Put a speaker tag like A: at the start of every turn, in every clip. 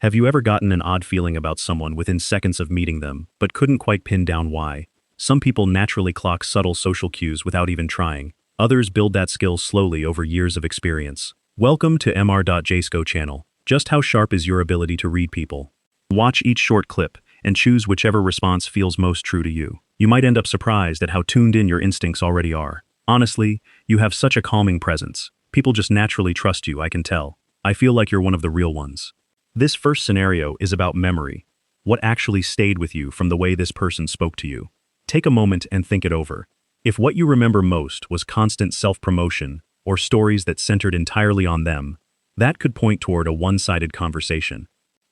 A: Have you ever gotten an odd feeling about someone within seconds of meeting them, but couldn't quite pin down why? Some people naturally clock subtle social cues without even trying. Others build that skill slowly over years of experience. Welcome to Mr.JSCO channel. Just how sharp is your ability to read people? Watch each short clip and choose whichever response feels most true to you. You might end up surprised at how tuned in your instincts already are. Honestly, you have such a calming presence. People just naturally trust you, I can tell. I feel like you're one of the real ones. This first scenario is about memory. What actually stayed with you from the way this person spoke to you? Take a moment and think it over. If what you remember most was constant self-promotion or stories that centered entirely on them, that could point toward a one-sided conversation.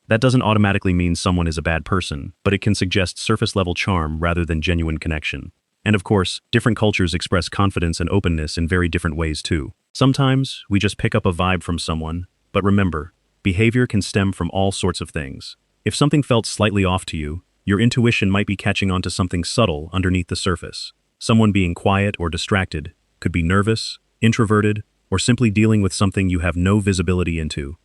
A: That doesn't automatically mean someone is a bad person, but it can suggest surface-level charm rather than genuine connection. And of course, different cultures express confidence and openness in very different ways too. Sometimes we just pick up a vibe from someone, but remember, behavior can stem from all sorts of things. If something felt slightly off to you, your intuition might be catching on to something subtle underneath the surface. Someone being quiet or distracted could be nervous, introverted, or simply dealing with something you have no visibility into.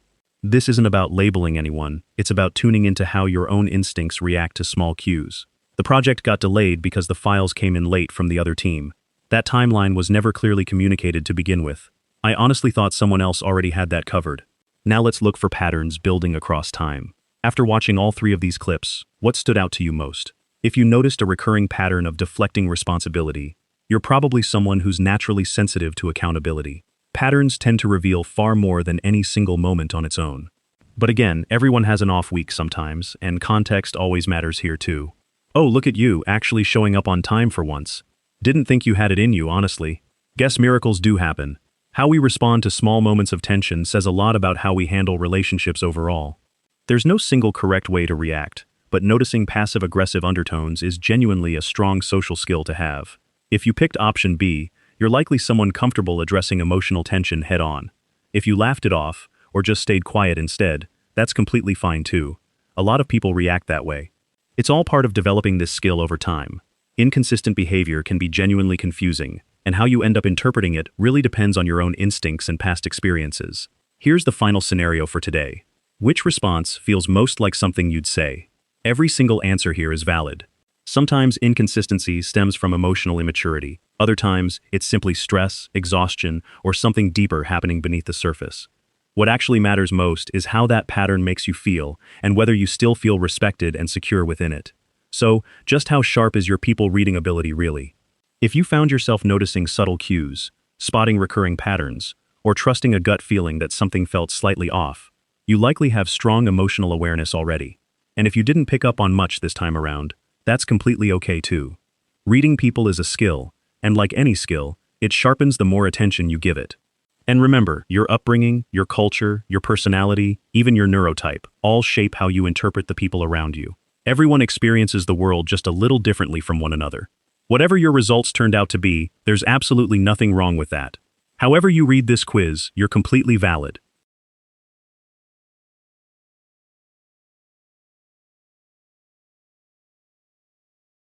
A: This isn't about labeling anyone, it's about tuning into how your own instincts react to small cues. The project got delayed because the files came in late from the other team. That timeline was never clearly communicated to begin with. I honestly thought someone else already had that covered. Now let's look for patterns building across time. After watching all three of these clips, what stood out to you most? If you noticed a recurring pattern of deflecting responsibility, you're probably someone who's naturally sensitive to accountability. Patterns tend to reveal far more than any single moment on its own. But again, everyone has an off week sometimes, and context always matters here too. Oh, look at you, actually showing up on time for once. Didn't think you had it in you, honestly. Guess miracles do happen. How we respond to small moments of tension says a lot about how we handle relationships overall. There's no single correct way to react, but noticing passive-aggressive undertones is genuinely a strong social skill to have. If you picked option B, you're likely someone comfortable addressing emotional tension head-on. If you laughed it off, or just stayed quiet instead, that's completely fine too. A lot of people react that way. It's all part of developing this skill over time. Inconsistent behavior can be genuinely confusing, and how you end up interpreting it really depends on your own instincts and past experiences. Here's the final scenario for today. Which response feels most like something you'd say? Every single answer here is valid. Sometimes inconsistency stems from emotional immaturity. Other times, it's simply stress, exhaustion, or something deeper happening beneath the surface. What actually matters most is how that pattern makes you feel and whether you still feel respected and secure within it. So, just how sharp is your people reading ability really? If you found yourself noticing subtle cues, spotting recurring patterns, or trusting a gut feeling that something felt slightly off, you likely have strong emotional awareness already. And if you didn't pick up on much this time around, that's completely okay too. Reading people is a skill, and like any skill, it sharpens the more attention you give it. And remember, your upbringing, your culture, your personality, even your neurotype, all shape how you interpret the people around you. Everyone experiences the world just a little differently from one another. Whatever your results turned out to be, there's absolutely nothing wrong with that. However you read this quiz, you're completely valid.